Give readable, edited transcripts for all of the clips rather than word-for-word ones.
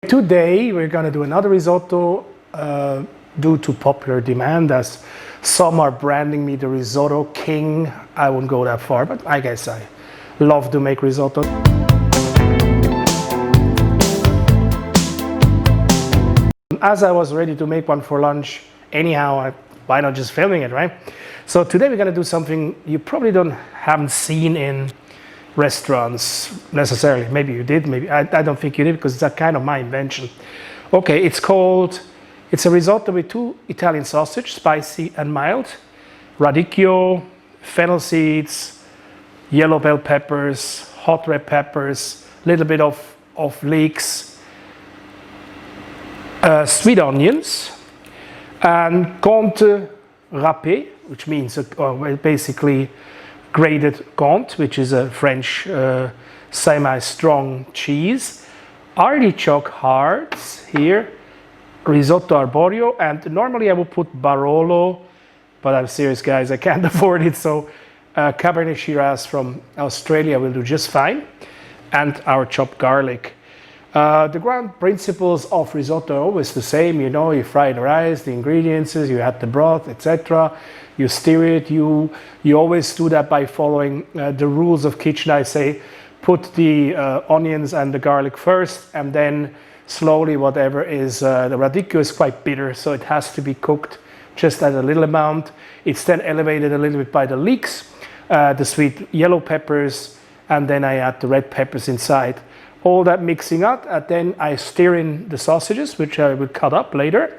Today we're going to do another risotto due to popular demand, as some are branding me the risotto king. I wouldn't go that far, but I guess I love to make risotto. As I was ready to make one for lunch anyhow, why not just filming it, right? So today we're going to do something you probably haven't seen in restaurants necessarily. Maybe you did, maybe I don't think you did, because it's kind of my invention. Okay, it's a risotto with two Italian sausage, spicy and mild, radicchio, fennel seeds, yellow bell peppers, hot red peppers, a little bit of leeks, sweet onions, and Conte râpé, which means basically grated Conte, which is a French semi-strong cheese, artichoke hearts here, risotto arborio, and normally I would put Barolo, but I'm serious guys, I can't afford it, so Cabernet Shiraz from Australia will do just fine, and our chopped garlic. The ground principles of risotto are always the same, you know, you fry the rice, the ingredients, you add the broth, etc. You stir it, you always do that by following the rules of kitchen. I say put the onions and the garlic first, and then slowly whatever is, the radicchio is quite bitter, so it has to be cooked just at a little amount. It's then elevated a little bit by the leeks, the sweet yellow peppers, and then I add the red peppers inside. All that mixing up, and then I stir in the sausages, which I will cut up later,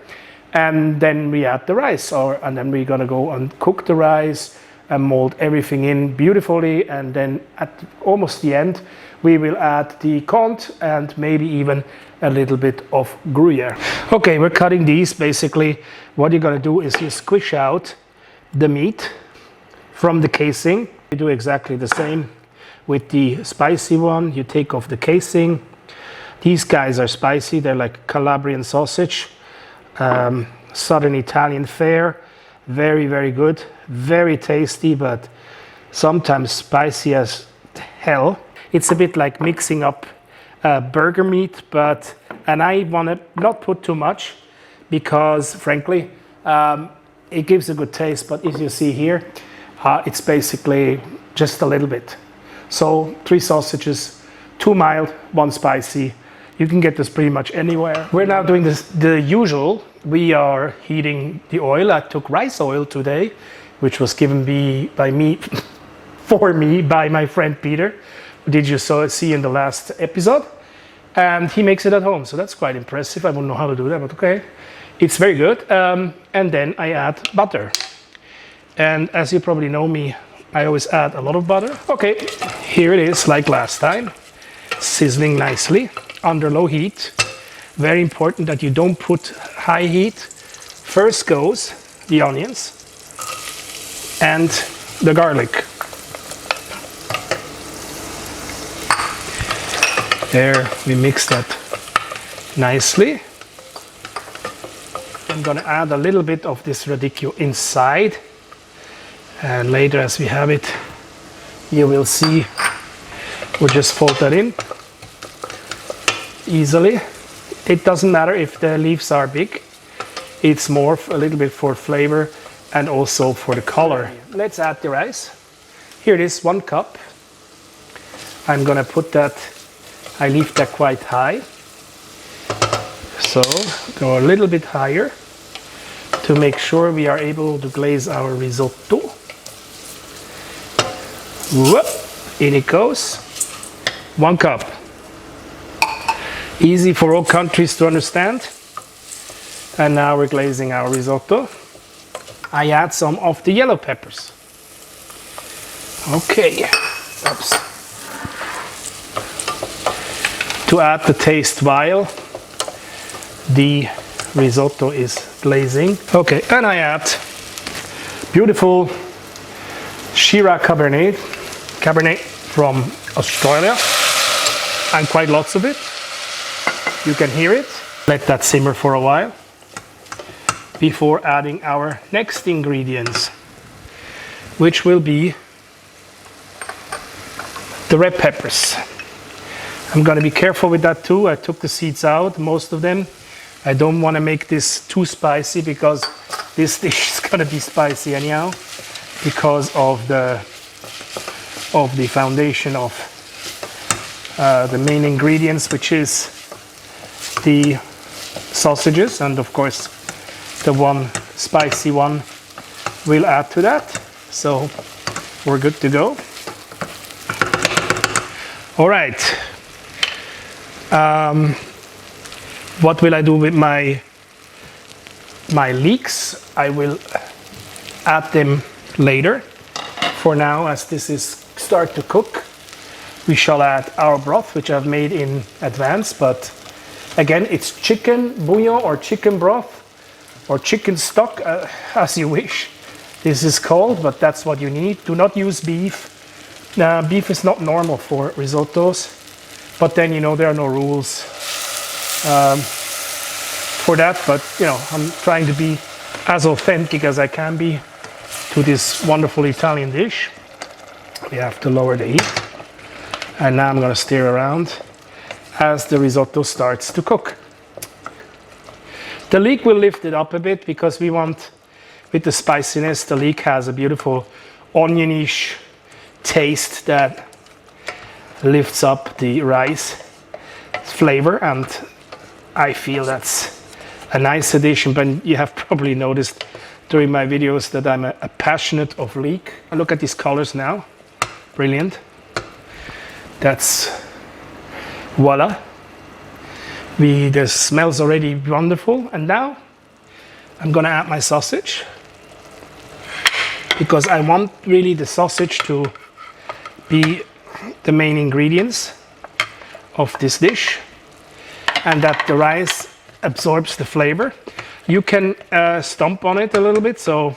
and then we add the rice, and then we're gonna go and cook the rice and mold everything in beautifully, and then at almost the end we will add the Conte and maybe even a little bit of Gruyere. Okay, we're cutting these. Basically what you're gonna do is you squish out the meat from the casing. You do exactly the same with the spicy one. You take off the casing. These guys are spicy, they're like Calabrian sausage, southern Italian fare, very, very good, very tasty, but sometimes spicy as hell. It's a bit like mixing up burger meat, and I want to not put too much because frankly it gives a good taste, but as you see here, it's basically just a little bit. So 3 sausages, 2 mild, 1 spicy. You can get this pretty much anywhere. We're now doing the usual. We are heating the oil. I took rice oil today, which was given by my friend Peter, who did you see in the last episode. And he makes it at home, so that's quite impressive. I wouldn't know how to do that, but okay. It's very good. And then I add butter. And as you probably know me, I always add a lot of butter. Okay, here it is, like last time, sizzling nicely under low heat. Very important that you don't put high heat. First goes the onions and the garlic. There, we mix that nicely. I'm gonna add a little bit of this radicchio inside. And later, as we have it, you will see, we'll just fold that in easily. It doesn't matter if the leaves are big. It's more a little bit for flavor and also for the color. Let's add the rice. Here it is, 1 cup. I'm gonna put that, I leave that quite high. So go a little bit higher to make sure we are able to glaze our risotto. Whoop, in it goes. 1 cup. Easy for all countries to understand. And now we're glazing our risotto. I add some of the yellow peppers. Okay. Oops. To add the taste while the risotto is glazing. Okay, and I add beautiful Shiraz Cabernet from Australia, and quite lots of it. You can hear it. Let that simmer for a while before adding our next ingredients, which will be the red peppers. I'm gonna be careful with that too. I took the seeds out, most of them. I don't want to make this too spicy because this dish is gonna be spicy anyhow because of the foundation of the main ingredients, which is the sausages, and of course the one spicy one will add to that. So we're good to go. All right. What will I do with my leeks? I will add them later. For now, as this is start to cook, we shall add our broth, which I've made in advance. But again, it's chicken bouillon or chicken broth or chicken stock, as you wish. This is called, but that's what you need. Do not use beef. Beef is not normal for risottos, but then, you know, there are no rules for that. But, you know, I'm trying to be as authentic as I can be to this wonderful Italian dish. We have to lower the heat. And now I'm going to stir around as the risotto starts to cook. The leek will lift it up a bit because we want, with the spiciness, the leek has a beautiful onionish taste that lifts up the rice flavor, and I feel that's a nice addition. But you have probably noticed during my videos that I'm a passionate of leek. Look at these colors now. Brilliant. That's voila. The smell's already wonderful. And now I'm gonna add my sausage because I want really the sausage to be the main ingredients of this dish, and that the rice absorbs the flavor. You can stomp on it a little bit, so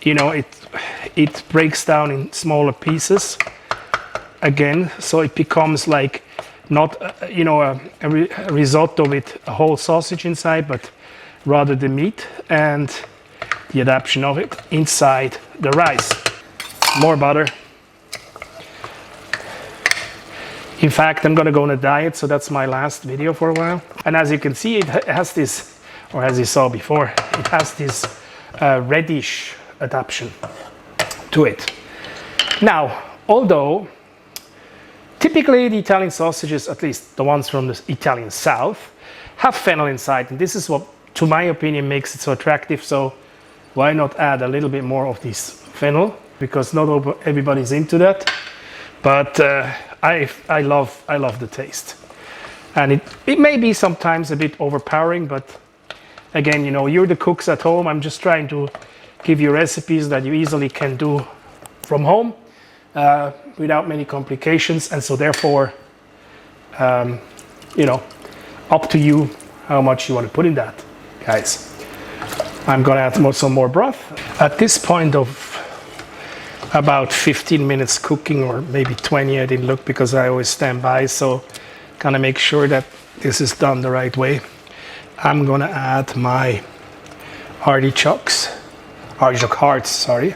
you know it breaks down in smaller pieces again, so it becomes like not you know a risotto with a whole sausage inside, but rather the meat and the adaptation of it inside the rice. More butter. In fact, I'm gonna go on a diet, so that's my last video for a while. And as you can see, it has this, or as you saw before, it has this reddish adaptation to it. Now, although typically the Italian sausages, at least the ones from the Italian south, have fennel inside, and this is what, to my opinion, makes it so attractive. So why not add a little bit more of this fennel? Because not everybody's into that, but I love the taste, and it may be sometimes a bit overpowering, but again, you know, you're the cooks at home. I'm just trying to give you recipes that you easily can do from home without many complications, and so therefore, you know, up to you how much you want to put in that, guys. I'm gonna add some more broth. At this point of about 15 minutes cooking, or maybe 20, I didn't look because I always stand by, so gonna make sure that this is done the right way. I'm gonna add my artichoke hearts, sorry.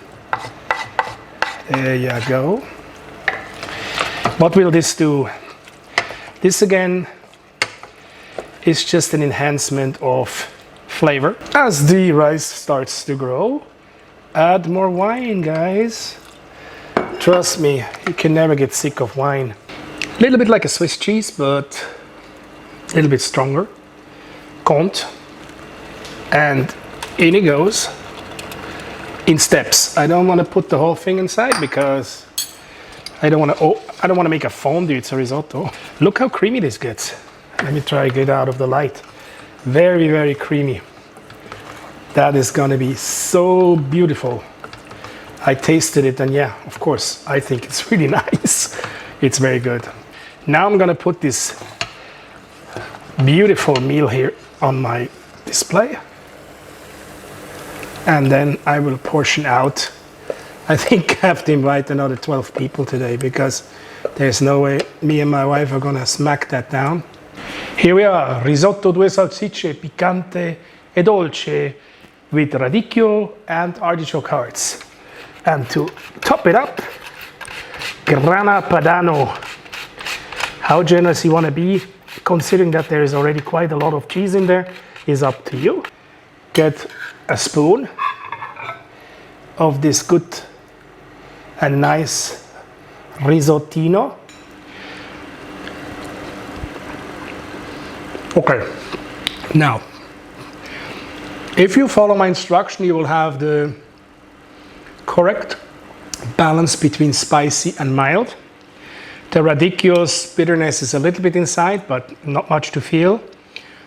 There you go. What will this do? This again is just an enhancement of flavor. As the rice starts to grow, add more wine, guys. Trust me, you can never get sick of wine. A little bit like a Swiss cheese, but a little bit stronger. Conte. And in it goes in steps. I don't want to put the whole thing inside because I don't want to make a fondue. It's a risotto. Look how creamy this gets. Let me try to get out of the light. Very, very creamy. That is gonna be so beautiful. I tasted it, and yeah, of course, I think it's really nice. It's very good. Now I'm gonna put this beautiful meal here on my display, and then I will portion out. I think I have to invite another 12 people today because there's no way me and my wife are gonna smack that down. Here we are, risotto due salsicce, piccante e dolce, with radicchio and artichoke hearts. And to top it up, Grana Padano How generous you want to be, considering that there is already quite a lot of cheese in there, is up to you. Get a spoon of this good and nice risottino. Okay, now, if you follow my instruction, you will have the correct balance between spicy and mild. The radicchio's bitterness is a little bit inside, but not much to feel.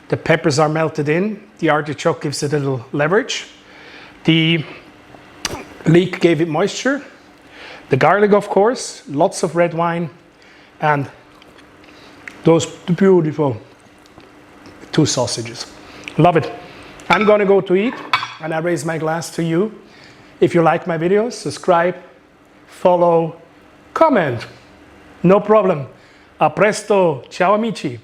The peppers are melted in. The artichoke gives it a little leverage. The leek gave it moisture. The garlic, of course, lots of red wine, and those beautiful 2 sausages. Love it. I'm gonna go to eat, and I raise my glass to you. If you like my videos, subscribe, follow, comment. No problem. A presto. Ciao amici.